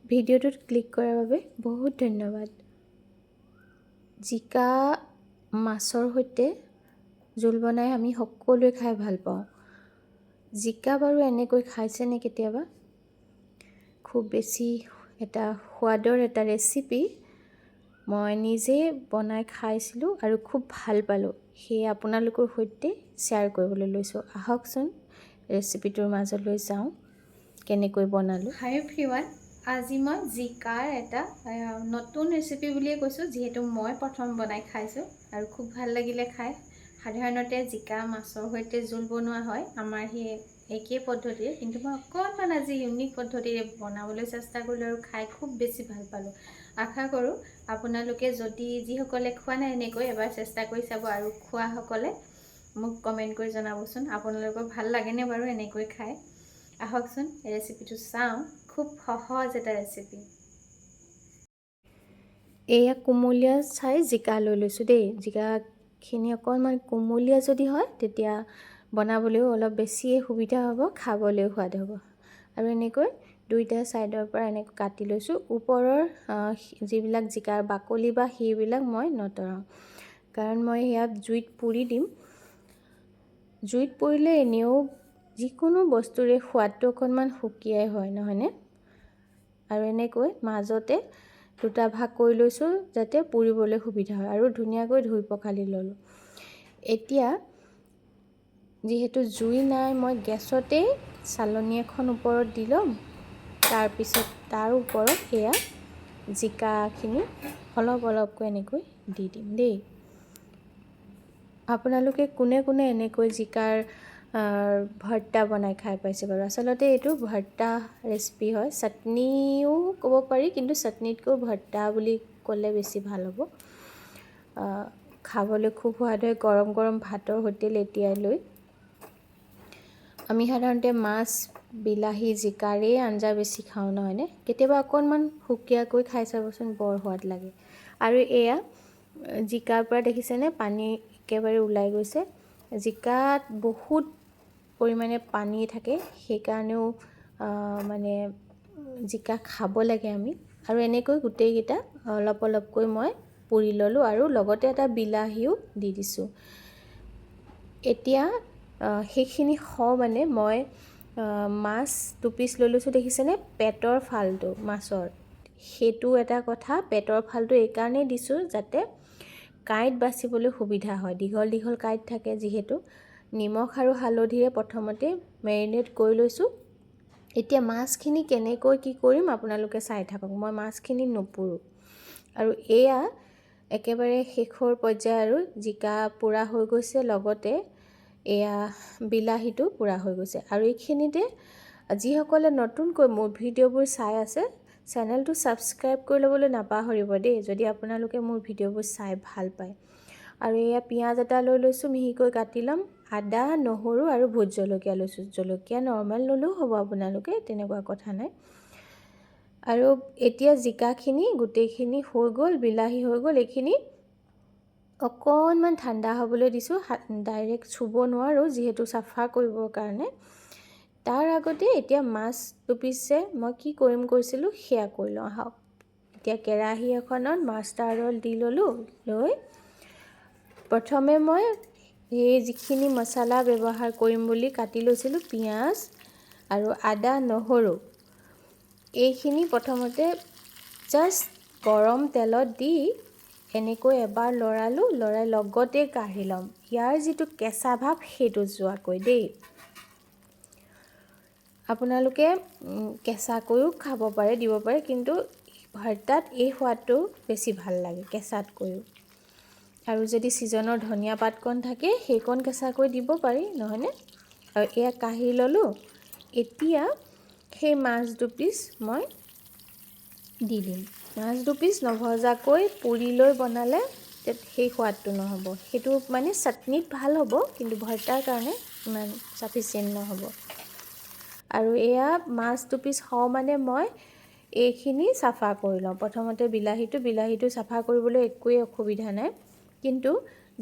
ভিডিঅ'টোত ক্লিক কৰাৰ বাবে বহুত ধন্যবাদ। জিকা মাছৰ সৈতে জোল বনাই আমি সকলোৱে খাই ভাল পাওঁ। জিকা বাৰু এনেকৈ খাইছেনে কেতিয়াবা? খুব বেছি এটা সোৱাদৰ এটা ৰেচিপি মই নিজে বনাই খাইছিলোঁ আৰু খুব ভাল পালোঁ। সেয়ে আপোনালোকৰ সৈতে শ্বেয়াৰ কৰিবলৈ লৈছোঁ। আহকচোন ৰেচিপিটোৰ মাজলৈ যাওঁ, কেনেকৈ বনালোঁ। হাই এভৰিৱান, আজি মই জিকাৰ এটা নতুন ৰেচিপি বুলিয়ে কৈছোঁ, যিহেতু মই প্ৰথম বনাই খাইছোঁ আৰু খুব ভাল লাগিলে খাই। সাধাৰণতে জিকা মাছৰ সৈতে জোল বনোৱা হয় আমাৰ সেই একেই পদ্ধতিৰে, কিন্তু মই অকণমান আজি ইউনিক পদ্ধতিৰে বনাবলৈ চেষ্টা কৰিলোঁ আৰু খাই খুব বেছি ভাল পালোঁ। আশা কৰোঁ আপোনালোকে যিসকলে খোৱা নাই এনেকৈ এবাৰ চেষ্টা কৰি চাব, আৰু খোৱাসকলে মোক কমেণ্ট কৰি জনাবচোন আপোনালোকৰ ভাল লাগেনে বাৰু এনেকৈ খাই। আহকচোন ৰেচিপিটো চাওঁ। খুব সহজ এটা ৰেচিপি। এয়া কুমলীয়া চাই জিকা লৈ লৈছোঁ দেই। জিকাখিনি অকণমান কুমলীয়া যদি হয় তেতিয়া বনাবলৈও অলপ বেছিয়ে সুবিধা হ'ব, খাবলৈও সোৱাদ হ'ব। আৰু এনেকৈ দুইটা ছাইডৰ পৰা এনেকৈ কাটি লৈছোঁ। ওপৰৰ যিবিলাক জিকাৰ বাকলি বা সেইবিলাক মই নতৰাওঁ, কাৰণ মই সেয়া জুইত পুৰি দিম। জুইত পুৰিলে এনেও যিকোনো বস্তুৰে সোৱাদটো অকণমান সুকীয়াই হয়, নহয়নে? আৰু এনেকৈ মাজতে দুটা ভাগ কৰি লৈছোঁ যাতে পুৰিবলৈ সুবিধা হয়, আৰু ধুনীয়াকৈ ধুই পখালি ল'লোঁ। এতিয়া যিহেতু জুই নাই, মই গেছতেই চালনী এখন ওপৰত দি ল'ম। তাৰপিছত তাৰ ওপৰত এয়া জিকাখিনি অলপ অলপকৈ এনেকৈ দি দিম দেই। আপোনালোকে কোনে কোনে এনেকৈ জিকাৰ ভৰ্তা বনাই খাই পাইছে বাৰু? আচলতে এইটো ভৰ্তা ৰেচিপি হয়, চাটনিও ক'ব পাৰি, কিন্তু চাটনিতকৈ ভৰ্তা বুলি ক'লে বেছি ভাল হ'ব। খাবলৈ খুব সোৱাদ হয় গৰম গৰম ভাতৰ সৈতে লেটিয়াই লৈ। আমি সাধাৰণতে মাছ, বিলাহী, জিকাৰেই আঞ্জা বেছি খাওঁ, নহয়নে? কেতিয়াবা অকণমান সুকীয়াকৈ খাই চাবচোন, বৰ সোৱাদ লাগে। আৰু এয়া জিকাৰ পৰা দেখিছেনে পানী একেবাৰে ওলাই গৈছে। জিকাত বহুত পৰিমাণে পানী থাকে, সেইকাৰণেও মানে জিকা খাব লাগে আমি। আৰু এনেকৈ গোটেইকেইটা অলপ অলপকৈ মই পুৰি ল'লোঁ, আৰু লগতে এটা বিলাহীও দি দিছোঁ। এতিয়া সেইখিনি মানে মই মাছ 2 পিচ লৈ লৈছোঁ, দেখিছেনে? পেটৰ ফালটো মাছৰ, সেইটো এটা কথা। পেটৰ ফালটো এইকাৰণেই দিছোঁ যাতে কাঁইট বাচিবলৈ সুবিধা হয়। দীঘল দীঘল কাঁইট থাকে যিহেতু। নিমখ আৰু হালধিৰে প্ৰথমতে মেৰিনেট কৰি লৈছোঁ। এতিয়া মাছখিনি কেনেকৈ কি কৰিম আপোনালোকে চাই থাকক, মই মাছখিনি নুপুৰোঁ। আৰু এয়া একেবাৰে শেষৰ পৰ্যায়, আৰু জিকা পোৰা হৈ গৈছে, লগতে এয়া বিলাহীটো পোৰা হৈ গৈছে। আৰু এইখিনিতে যিসকলে নতুনকৈ মোৰ ভিডিঅ'বোৰ চাই আছে, চেনেলটো ছাবস্ক্ৰাইব কৰি ল'বলৈ নাপাহৰিব দেই, যদি আপোনালোকে মোৰ ভিডিঅ'বোৰ চাই ভাল পায়। আৰু এয়া পিঁয়াজ এটা লৈ লৈছোঁ, মিহিকৈ কাটি ল'ম। আদা, নহৰু আৰু ভোট জলকীয়া লৈছোঁ। জলকীয়া নৰ্মেল ল'লেও হ'ব, আপোনালোকে তেনেকুৱা কথা নাই। আৰু এতিয়া জিকাখিনি গোটেইখিনি হৈ গ'ল, বিলাহী হৈ গ'ল। এইখিনি অকণমান ঠাণ্ডা হ'বলৈ দিছোঁ, ডাইৰেক্ট চুব নোৱাৰোঁ যিহেতু চাফা কৰিবৰ কাৰণে। তাৰ আগতে এতিয়া মাছ 2 পিচ যে মই কি কৰিছিলোঁ সেয়া কৰি লওঁ। আহক এতিয়া কেৰাহী এখনত মাষ্টাৰ্ড অইল দি ল'লোঁ। লৈ প্ৰথমে মই এই যিখিনি মছলা ব্যৱহাৰ কৰিম বুলি কাটি লৈছিলোঁ, পিঁয়াজ আৰু আদা, নহৰু, এইখিনি প্ৰথমতে জাষ্ট গৰম তেলত দি এনেকৈ এবাৰ লৰালোঁ। লৰাই লগতে কাঢ়ি ল'ম, ইয়াৰ যিটো কেঁচা ভাৱ সেইটো যোৱাকৈ দেই। আপোনালোকে কেঁচাকৈও খাব পাৰে, দিব পাৰে, কিন্তু ভৰ্তাত এই সোৱাদটো বেছি ভাল লাগে কেঁচাতকৈও। আৰু যদি ছিজনৰ ধনিয়া পাতকণ থাকে সেইকণ কেঁচাকৈ দিব পাৰি, নহয়নে? আৰু এয়া কাঢ়ি ল'লোঁ। এতিয়া সেই মাছ 2 পিচ মই দি দিম। মাছ 2 পিচ নভজাকৈ পুৰি লৈ বনালে সেই সোৱাদটো নহ'ব। সেইটো মানে চাটনিত ভাল হ'ব, কিন্তু ভৰ্তাৰ কাৰণে ইমান চাফিচিয়েণ্ট নহ'ব। আৰু এয়া মাছ 2 পিচ মানে মই এইখিনি চাফা কৰি লওঁ। প্ৰথমতে বিলাহীটো চাফা কৰিবলৈ একোৱেই অসুবিধা নাই, কিন্তু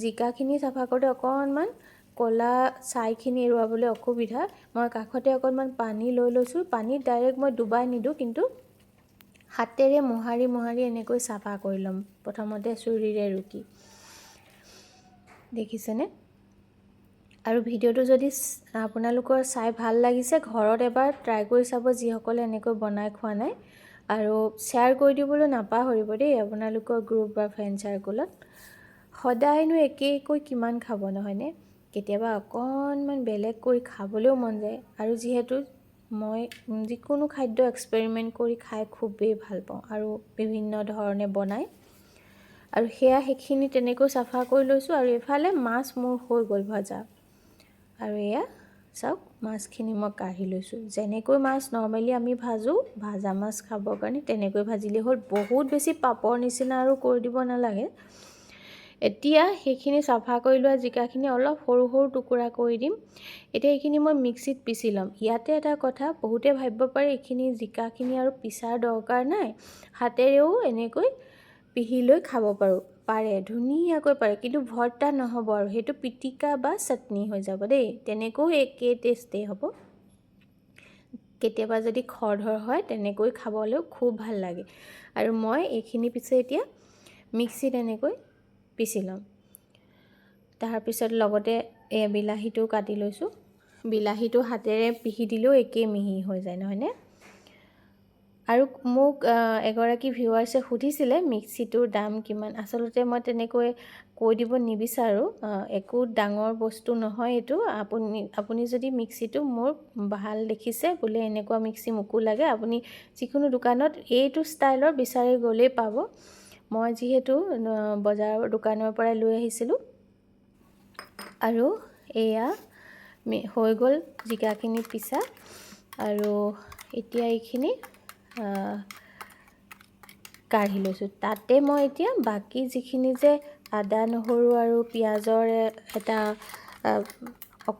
জিকাখিনি চাফা কৰোঁতে অকণমান ক'লা ছাইখিনি এৰুৱাবলৈ অসুবিধা। মই কাষতে অকণমান পানী লৈ লৈছোঁ। পানীত ডাইৰেক্ট মই ডুবাই নিদিওঁ, কিন্তু হাতেৰে মোহাৰি মোহাৰি এনেকৈ চাফা কৰি ল'ম, প্ৰথমতে চুৰিৰে ৰুকি। দেখিছেনে? আৰু ভিডিঅ'টো যদি আপোনালোকৰ চাই ভাল লাগিছে, ঘৰত এবাৰ ট্ৰাই কৰি চাব যিসকলে এনেকৈ বনাই খোৱা নাই। আৰু শ্বেয়াৰ কৰি দিবলৈ নাপাহৰিব দেই আপোনালোকৰ গ্ৰুপ বা ফ্ৰেণ্ড চাৰ্কুলত। সদায়নো একেকৈ কিমান খাব নহয়নে? কেতিয়াবা অকণমান বেলেগ কৰি খাবলৈও মন যায়। আৰু যিহেতু মই যিকোনো খাদ্য এক্সপেৰিমেণ্ট কৰি খাই খুবেই ভাল পাওঁ আৰু বিভিন্ন ধৰণে বনাই। আৰু সেইখিনি তেনেকৈ চাফা কৰি লৈছোঁ। আৰু এফালে মাছ মোৰ হৈ গ'ল ভজা। আৰু এয়া চাওক, মাছখিনি মই কাঢ়ি লৈছোঁ। যেনেকৈ মাছ নৰ্মেলি আমি ভাজোঁ, ভাজা মাছ খাবৰ কাৰণে তেনেকৈ ভাজিলেই হ'ল। বহুত বেছি পাপৰ নিচিনা আৰু কৰি দিব নালাগে। এতিয়া সেইখিনি চাফা কৰি লোৱা জিকাখিনি অলপ সৰু সৰু টুকুৰা কৰি দিম। এতিয়া এইখিনি মই মিক্সিত পিচি ল'ম। ইয়াতে এটা কথা, বহুতে ভাবিব পাৰে এইখিনি জিকাখিনি আৰু পিছাৰ দৰকাৰ নাই, হাতেৰেও এনেকৈ পিহি লৈ খাব পাৰে, ধুনীয়াকৈ পাৰে। কিন্তু ভৰ্তা নহ'ব আৰু সেইটো পিটিকা বা চাটনি হৈ যাব দেই। তেনেকৈও একেই টেষ্টেই হ'ব। কেতিয়াবা যদি খৰধৰ হয় তেনেকৈ খাবলৈও খুব ভাল লাগে। আৰু মই এইখিনি পিছে এতিয়া মিক্সিত এনেকৈ পিচি ল'ম। তাৰপিছত লগতে বিলাহীটো কাটি লৈছোঁ। বিলাহীটো হাতেৰে পিহি দিলেও একেই মিহি হৈ যায় নহয়নে? আৰু মোক এগৰাকী ভিউৱাৰ্ছে সুধিছিলে মিক্সিটোৰ দাম কিমান। আচলতে মই তেনেকৈ কৈ দিব নিবিচাৰোঁ। একো ডাঙৰ বস্তু নহয় এইটো। আপুনি যদি মিক্সিটো মোৰ ভাল দেখিছে বোলে এনেকুৱা মিক্সি মোকো লাগে, আপুনি যিকোনো দোকানত এইটো ষ্টাইলৰ বিচাৰি গ'লেই পাব। মই যিহেতু বজাৰৰ দোকানৰ পৰাই লৈ আহিছিলোঁ। আৰু এয়া হৈ গ'ল জিকাখিনি পিছা। আৰু এতিয়া এইখিনি কাঢ়ি লৈছোঁ। তাতে মই এতিয়া বাকী যিখিনি যে আদা নহৰু আৰু পিঁয়াজৰ এটা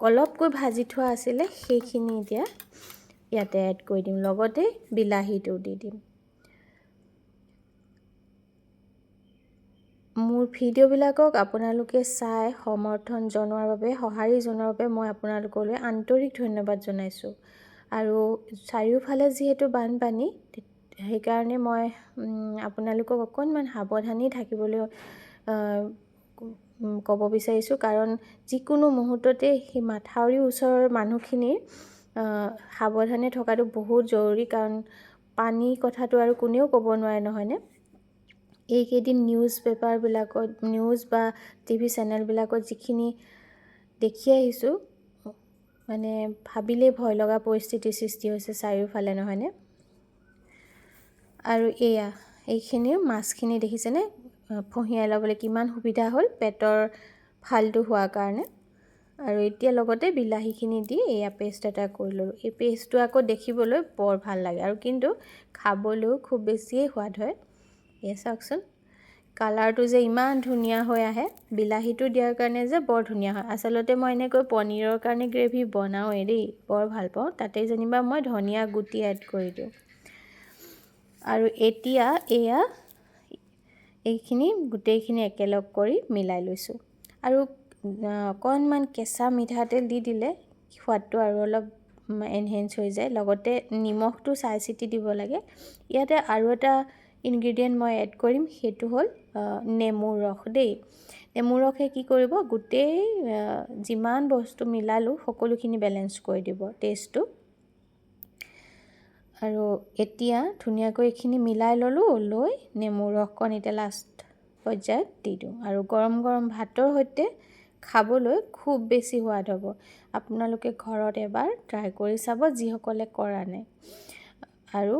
অলপকৈ ভাজি থোৱা আছিলে, সেইখিনি এতিয়া ইয়াতে এড কৰি দিম। লগতে বিলাহীটো দি দিম। মোৰ ভিডিঅ'বিলাকক আপোনালোকে চাই সমৰ্থন জনোৱাৰ বাবে, সঁহাৰি জনোৱাৰ বাবে মই আপোনালোকলৈ আন্তৰিক ধন্যবাদ জনাইছোঁ। আৰু চাৰিওফালে যিহেতু বানপানী, সেইকাৰণে মই আপোনালোকক অকণমান সাৱধানী থাকিবলৈ ক'ব বিচাৰিছোঁ। কাৰণ যিকোনো মুহূৰ্ততে সেই মাথাউৰিৰ ওচৰৰ মানুহখিনিৰ সাৱধানে থকাটো বহুত জৰুৰী। কাৰণ পানীৰ কথাটো আৰু কোনেও ক'ব নোৱাৰে নহয়নে? এইকেইদিন নিউজ পেপাৰবিলাকত, নিউজ বা টিভি চেনেলবিলাকত যিখিনি দেখি আহিছোঁ, মানে ভাবিলেই ভয় লগা পৰিস্থিতিৰ সৃষ্টি হৈছে চাৰিওফালে নহয়নে? আৰু এইখিনিও মাছখিনি দেখিছেনে? ফঁহিয়াই ল'বলৈ কিমান সুবিধা হ'ল পেটৰ ফালটো হোৱাৰ কাৰণে। আৰু এতিয়া লগতে বিলাহীখিনি দি এয়া পেষ্ট এটা কৰি ল'লোঁ। এই পেষ্টটো আকৌ দেখিবলৈ বৰ ভাল লাগে আৰু কিন্তু খাবলৈও খুব বেছিয়ে সোৱাদ হয়। এয়া চাওকচোন, কালাৰটো যে ইমান ধুনীয়া হৈ আহে, বিলাহীটো দিয়াৰ কাৰণে যে বৰ ধুনীয়া হয়। আচলতে মই এনেকৈ পনীৰৰ কাৰণে গ্ৰেভি বনাওঁৱেই দেই, বৰ ভাল পাওঁ। তাতে যেনিবা মই ধনিয়া গুটি এড কৰি দিওঁ। আৰু এতিয়া এইখিনি গোটেইখিনি একেলগ কৰি মিলাই লৈছোঁ। আৰু অকণমান কেঁচা মিঠাতেল দি দিলে সোৱাদটো আৰু অলপ এনহেঞ্চ হৈ যায়। লগতে নিমখটো চাই চিতি দিব লাগে। ইয়াতে আৰু এটা ইনগ্ৰিডিয়েণ্ট মই এড কৰিম, সেইটো হ'ল নেমুৰ ৰস দেই। নেমুৰ ৰসে কি কৰিব, গোটেই যিমান বস্তু মিলালোঁ সকলোখিনি বেলেঞ্চ কৰি দিব টেষ্টটো। আৰু এতিয়া ধুনীয়াকৈ এইখিনি মিলাই ল'লোঁ। লৈ নেমুৰ ৰসকণ এতিয়া লাষ্ট পৰ্যায়ত দি দিওঁ। আৰু গৰম গৰম ভাতৰ সৈতে খাবলৈ খুব বেছি সোৱাদ হ'ব। আপোনালোকে ঘৰত এবাৰ ট্ৰাই কৰি চাব যিসকলে কৰা নাই। আৰু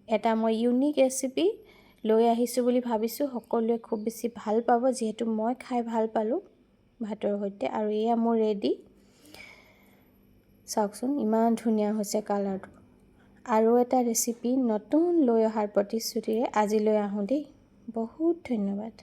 এটা মই ইউনিক ৰেচিপি লৈ আহিছোঁ বুলি ভাবিছোঁ, সকলোৱে খুব বেছি ভাল পাব, যিহেতু মই খাই ভাল পালোঁ ভাতৰ সৈতে। আৰু এয়া মোৰ ৰেডি। চাওকচোন ইমান ধুনীয়া হৈছে কালাৰটো। আৰু এটা ৰেচিপি নতুন লৈ অহাৰ প্ৰতিশ্ৰুতিৰে আজিলৈ আহোঁ দেই। বহুত ধন্যবাদ।